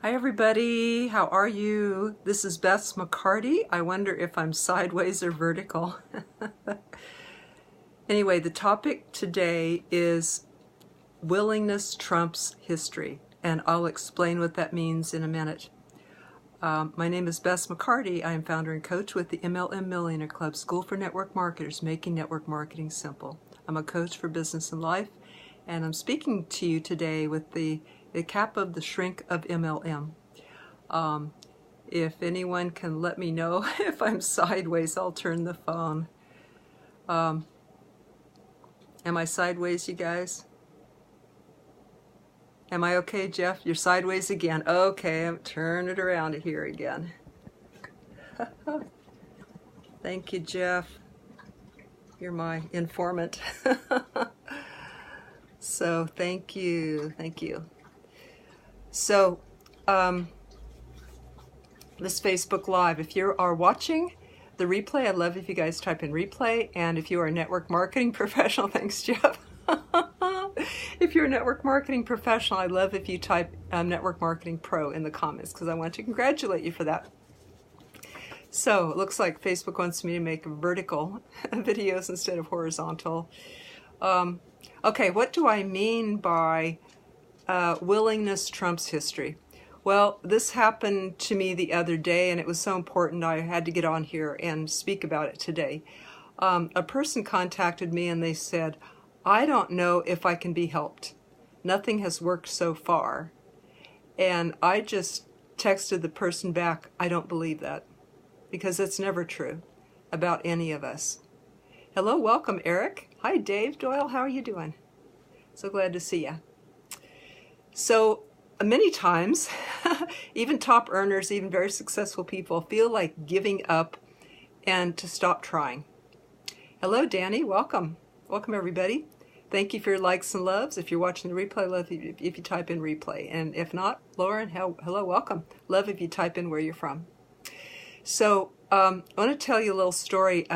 Hi everybody, how are you? This is Beth McCarty. I wonder if I'm sideways or vertical. Anyway, the topic today is willingness trumps history, and I'll explain what that means in a minute. My name is Beth McCarty. I am founder and coach with the MLM Millionaire Club, School for Network Marketers, making network marketing simple. I'm a coach for business and life, and I'm speaking to you today with the cap of the shrink of MLM. If anyone can let me know if I'm sideways, I'll turn the phone. Am I sideways, you guys? Am I okay, Jeff? You're sideways again. Okay, I'm turning it around here again. Thank you, Jeff. You're my informant. So thank you. So, this Facebook Live, if you are watching the replay, I'd love if you guys type in replay, and if you are a network marketing professional, thanks Jeff. If you're a network marketing professional, I'd love if you type Network Marketing Pro in the comments, because I want to congratulate you for that. So, it looks like Facebook wants me to make vertical videos instead of horizontal. Okay, what do I mean by willingness trumps history? Well, this happened to me the other day, and it was so important I had to get on here and speak about it today. A person contacted me and they said, I don't know if I can be helped. Nothing has worked so far. And I just texted the person back, I don't believe that, because it's never true about any of us. Hello, welcome, Eric. Hi, Dave Doyle. How are you doing? So glad to see you. So many times, even top earners, even very successful people feel like giving up and to stop trying. Hello, Danny. Welcome. Welcome, everybody. Thank you for your likes and loves. If you're watching the replay, love if you type in replay. And if not, Lauren, hello, welcome. Love if you type in where you're from. So I want to tell you a little story.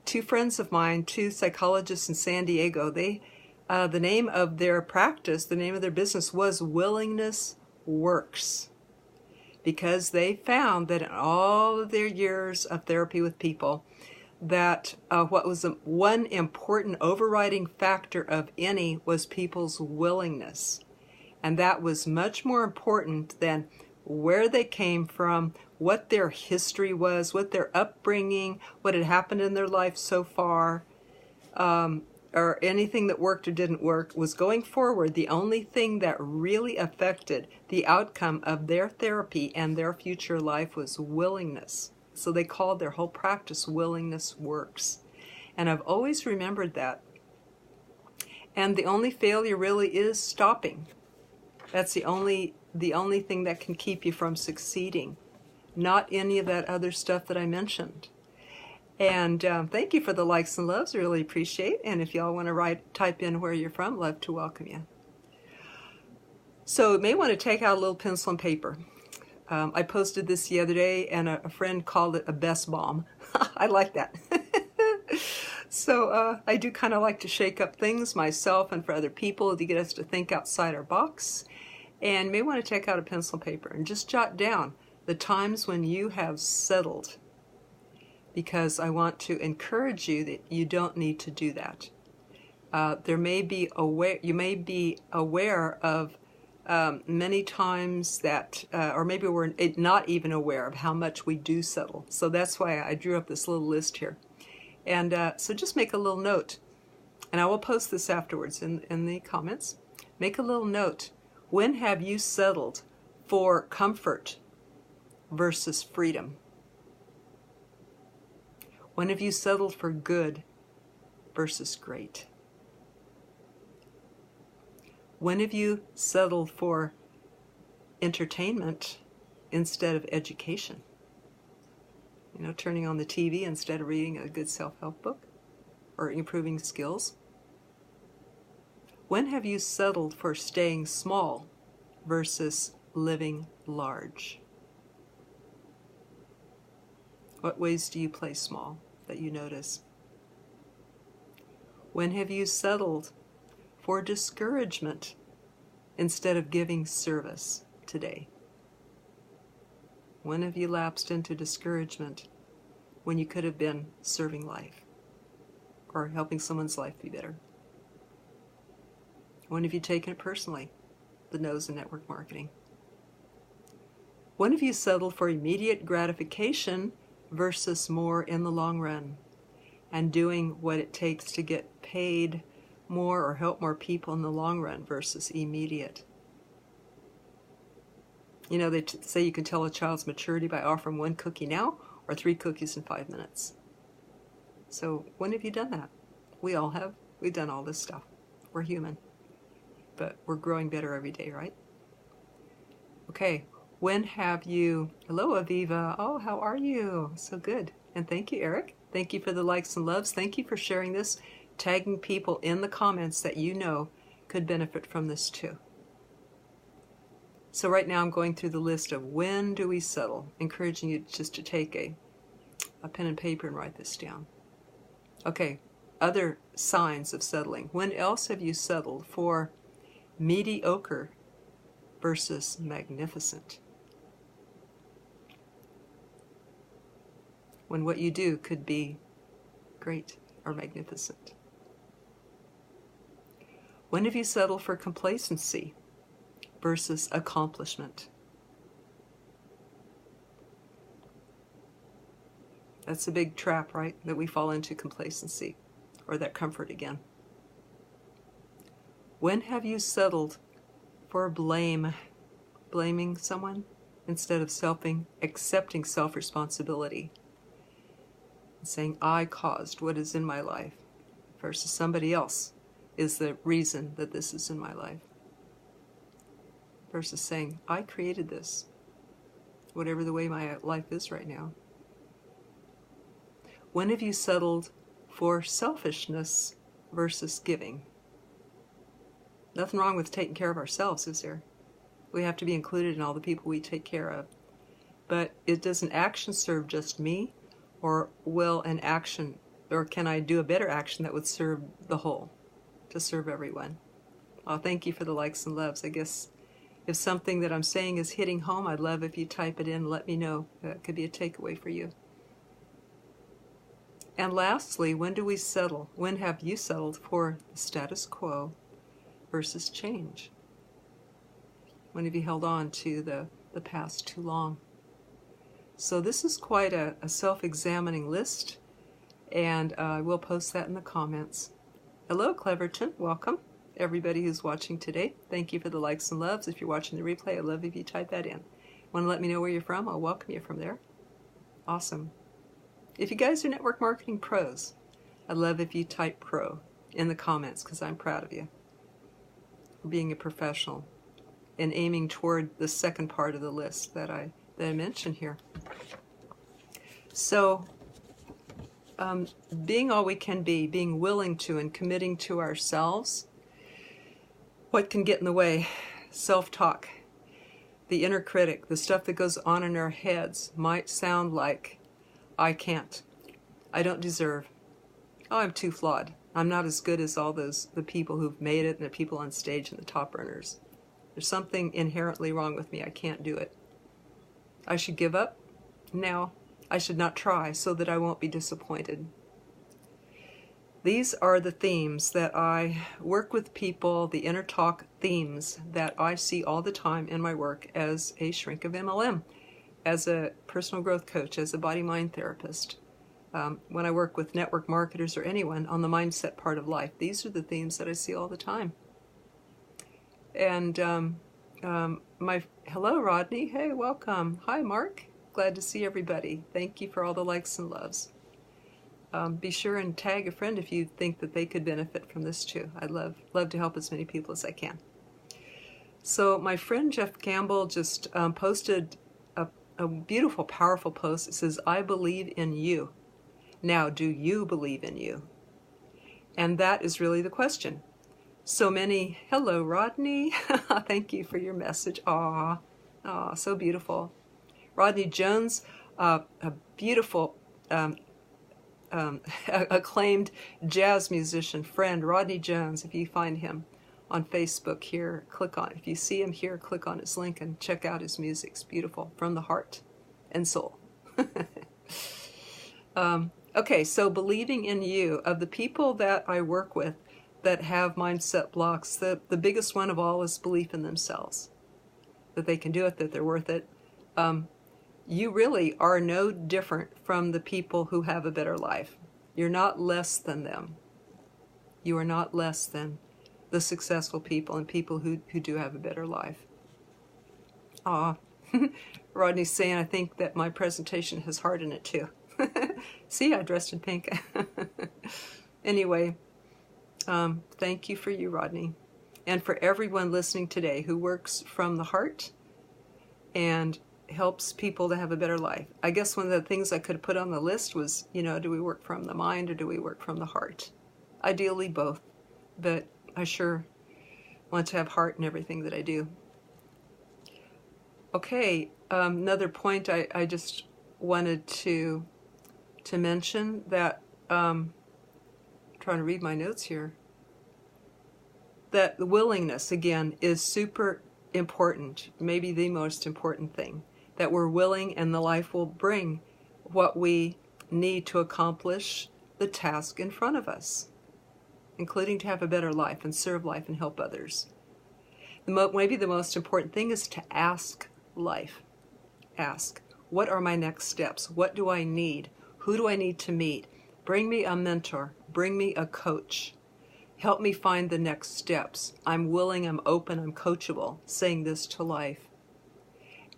Two friends of mine, two psychologists in San Diego, the name of their practice, the name of their business was Willingness Works, because they found that in all of their years of therapy with people, that what was one important overriding factor of any was people's willingness. And that was much more important than where they came from, what their history was, what their upbringing, what had happened in their life so far, or anything that worked or didn't work. Was going forward, the only thing that really affected the outcome of their therapy and their future life was willingness. So they called their whole practice Willingness Works. And I've always remembered that. And the only failure really is stopping. That's the only thing that can keep you from succeeding. Not any of that other stuff that I mentioned. And thank you for the likes and loves. I really appreciate. And if y'all want to type in where you're from, love to welcome you. So you may want to take out a little pencil and paper. I posted this the other day, and a friend called it a best bomb. I like that. So I do kind of like to shake up things myself and for other people to get us to think outside our box. And you may want to take out a pencil and paper and just jot down the times when you have settled, because I want to encourage you that you don't need to do that. You may be aware of many times that, or maybe we're not even aware of how much we do settle. So that's why I drew up this little list here. And so just make a little note, and I will post this afterwards in the comments. Make a little note. When have you settled for comfort versus freedom? When have you settled for good versus great? When have you settled for entertainment instead of education? You know, turning on the TV instead of reading a good self-help book or improving skills? When have you settled for staying small versus living large? What ways do you play small that you notice? When have you settled for discouragement instead of giving service today? When have you lapsed into discouragement when you could have been serving life or helping someone's life be better? When have you taken it personally? The no's in network marketing. When have you settled for immediate gratification versus more in the long run, and doing what it takes to get paid more or help more people in the long run versus immediate? You know, they say you can tell a child's maturity by offering 1 cookie now or 3 cookies in 5 minutes. So when have you done that? We all have. We've done all this stuff. We're human. But we're growing better every day, right? Okay, when have you... Hello, Aviva. Oh, how are you? So good. And thank you, Eric. Thank you for the likes and loves. Thank you for sharing this, tagging people in the comments that you know could benefit from this too. So right now I'm going through the list of when do we settle, encouraging you just to take a pen and paper and write this down. Okay, other signs of settling. When else have you settled for mediocre versus magnificent? When what you do could be great or magnificent. When have you settled for complacency versus accomplishment? That's a big trap, right? That we fall into complacency or that comfort again. When have you settled for blame? Blaming someone instead of accepting self-responsibility. Saying, I caused what is in my life versus somebody else is the reason that this is in my life. Versus saying, I created this, whatever the way my life is right now. When have you settled for selfishness versus giving? Nothing wrong with taking care of ourselves, is there? We have to be included in all the people we take care of. But does an action serve just me? Or will an action, or can I do a better action that would serve the whole, to serve everyone? Oh, thank you for the likes and loves. I guess if something that I'm saying is hitting home, I'd love if you type it in and let me know. That could be a takeaway for you. And lastly, when do we settle? When have you settled for the status quo versus change? When have you held on to the past too long? So this is quite a self-examining list, and I will post that in the comments. Hello, Cleverton. Welcome, everybody who's watching today. Thank you for the likes and loves. If you're watching the replay, I'd love if you type that in. Want to let me know where you're from? I'll welcome you from there. Awesome. If you guys are network marketing pros, I'd love if you type pro in the comments, because I'm proud of you for being a professional and aiming toward the second part of the list that I mentioned here. So, being all we can be, being willing to and committing to ourselves. What can get in the way? Self-talk, the inner critic, the stuff that goes on in our heads might sound like, I can't, I don't deserve, oh, I'm too flawed, I'm not as good as all the people who've made it and the people on stage and the top earners. There's something inherently wrong with me, I can't do it. I should give up? No, I should not try so that I won't be disappointed. These are the themes that I work with people, the inner talk themes that I see all the time in my work as a shrink of MLM, as a personal growth coach, as a body-mind therapist. When I work with network marketers or anyone on the mindset part of life, these are the themes that I see all the time. And hello, Rodney. Hey, welcome. Hi, Mark. Glad to see everybody. Thank you for all the likes and loves. Be sure and tag a friend if you think that they could benefit from this too. I'd love to help as many people as I can. So my friend Jeff Campbell just posted a beautiful, powerful post. It says, I believe in you. Now, do you believe in you? And that is really the question. So many, hello, Rodney. Thank you for your message. Aw, so beautiful. Rodney Jones, a beautiful, acclaimed jazz musician friend, Rodney Jones. If you find him on Facebook here, click on, if you see him here, click on his link and check out his music. It's beautiful, from the heart. and soul. Okay, so believing in you. Of the people that I work with that have mindset blocks, the biggest one of all is belief in themselves, that they can do it, that they're worth it. You really are no different from the people who have a better life. You're not less than them. You are not less than the successful people and people who do have a better life. Rodney's saying, I think that my presentation has heart in it too. See, I dressed in pink. Anyway, thank you for you, Rodney. And for everyone listening today who works from the heart and helps people to have a better life. I guess one of the things I could have put on the list was, do we work from the mind or do we work from the heart? Ideally both, but I sure want to have heart in everything that I do. Okay, another point I just wanted to mention that, I'm trying to read my notes here, that the willingness, again, is super important, maybe the most important thing, that we're willing and the life will bring what we need to accomplish the task in front of us, including to have a better life and serve life and help others. Maybe the most important thing is to ask life. Ask, what are my next steps? What do I need? Who do I need to meet? Bring me a mentor. Bring me a coach. Help me find the next steps. I'm willing, I'm open, I'm coachable, saying this to life.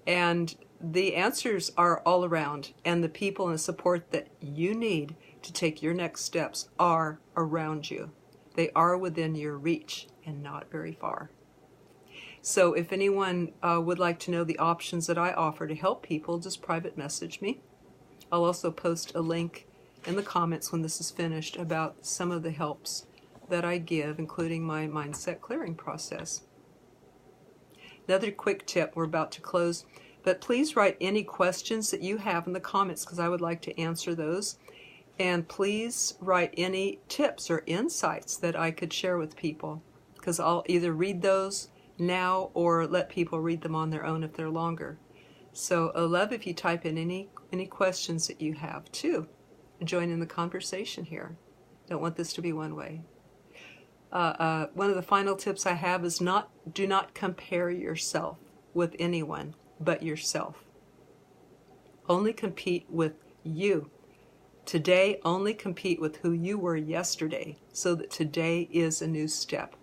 And the answers are all around, and the people and the support that you need to take your next steps are around you. They are within your reach and not very far. So if anyone would like to know the options that I offer to help people, just private message me. I'll also post a link in the comments when this is finished about some of the helps that I give, including my mindset clearing process. Another quick tip, we're about to close, but please write any questions that you have in the comments because I would like to answer those. And please write any tips or insights that I could share with people because I'll either read those now or let people read them on their own if they're longer. So I love if you type in any questions that you have too. Join in the conversation here. Don't want this to be one way. One of the final tips I have is do not compare yourself with anyone but yourself. Only compete with you. Today, only compete with who you were yesterday so that today is a new step.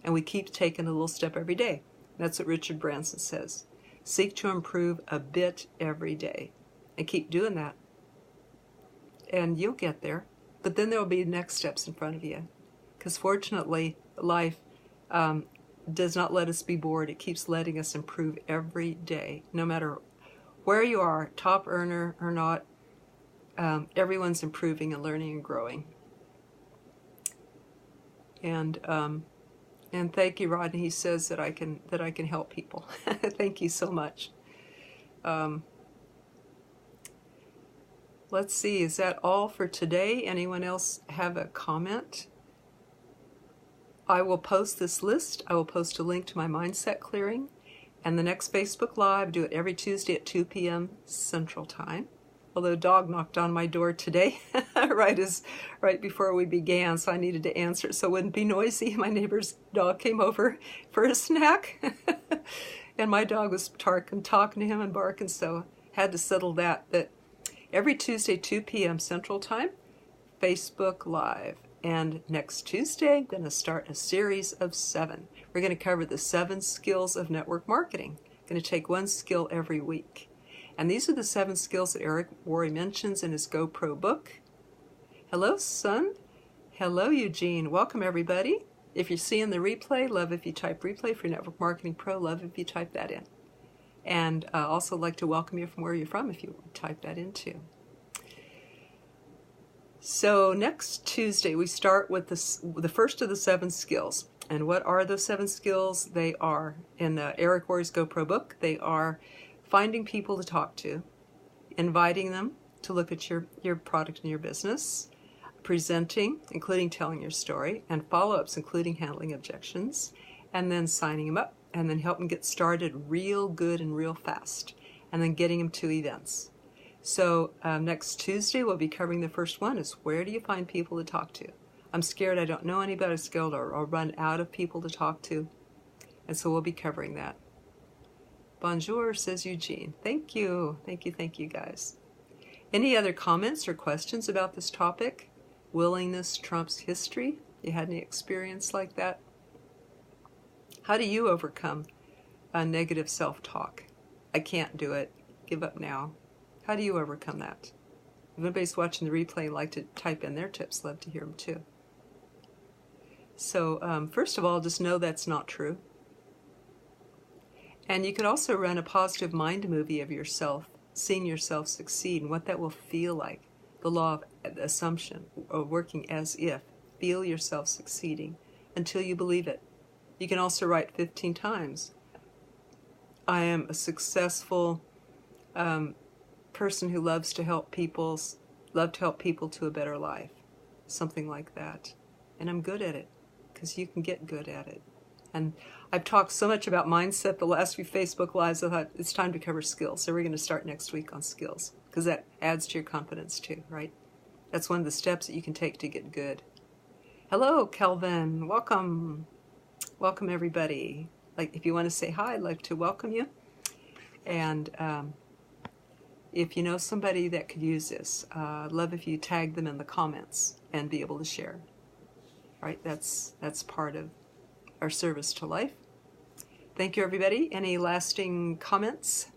And we keep taking a little step every day. That's what Richard Branson says. Seek to improve a bit every day. And keep doing that. And you'll get there. But then there will be next steps in front of you. Because fortunately, life does not let us be bored. It keeps letting us improve every day. No matter where you are, top earner or not, everyone's improving and learning and growing. And thank you, Rodney. He says that I can help people. Thank you so much. Let's see, is that all for today? Anyone else have a comment? I will post this list. I will post a link to my mindset clearing. And the next Facebook Live, do it every Tuesday at 2 p.m. Central Time. Although a dog knocked on my door today, right before we began, so I needed to answer it so it wouldn't be noisy. My neighbor's dog came over for a snack, and my dog was talking to him and barking, so had to settle that. But every Tuesday, 2 p.m. Central Time, Facebook Live. And next Tuesday, I'm going to start a series of 7. We're going to cover the 7 skills of network marketing. Going to take 1 skill every week. And these are the 7 skills that Eric Worre mentions in his GoPro book. Hello, son. Hello, Eugene. Welcome, everybody. If you're seeing the replay, love if you type replay. For Network Marketing Pro, love if you type that in. And also like to welcome you from where you're from if you type that in too. So next Tuesday, we start with the first of the 7 skills. And what are those 7 skills? They are, in Eric Worre's GoPro book, they are finding people to talk to, inviting them to look at your product and your business, presenting, including telling your story, and follow-ups, including handling objections, and then signing them up, and then help them get started real good and real fast, and then getting them to events. So next Tuesday, we'll be covering the first one, is where do you find people to talk to? I'm scared I don't know anybody skilled, or I'll run out of people to talk to. And so we'll be covering that. Bonjour, says Eugene. Thank you. Thank you, guys. Any other comments or questions about this topic? Willingness trumps history? You had any experience like that? How do you overcome a negative self-talk? I can't do it. Give up now. How do you overcome that? If anybody's watching the replay and like to type in their tips, love to hear them too. So first of all, just know that's not true. And you could also run a positive mind movie of yourself, seeing yourself succeed and what that will feel like. The law of assumption, or working as if. Feel yourself succeeding until you believe it. You can also write 15 times. I am a successful person who loves to help people to a better life. Something like that. And I'm good at it, because you can get good at it. And I've talked so much about mindset the last few Facebook Lives, I thought it's time to cover skills. So we're going to start next week on skills, because that adds to your confidence too, right? That's one of the steps that you can take to get good. Hello, Kelvin. Welcome. Welcome, everybody. Like, if you want to say hi, I'd like to welcome you. And if you know somebody that could use this, I'd love if you tag them in the comments and be able to share. All right, that's part of our service to life. Thank you, everybody. Any lasting comments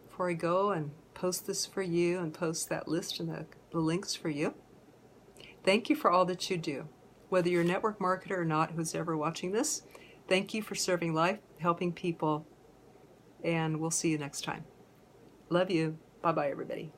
before I go and post this for you and post that list and the links for you? Thank you for all that you do. Whether you're a network marketer or not, who's ever watching this, thank you for serving life, helping people, and we'll see you next time. Love you. Bye-bye, everybody.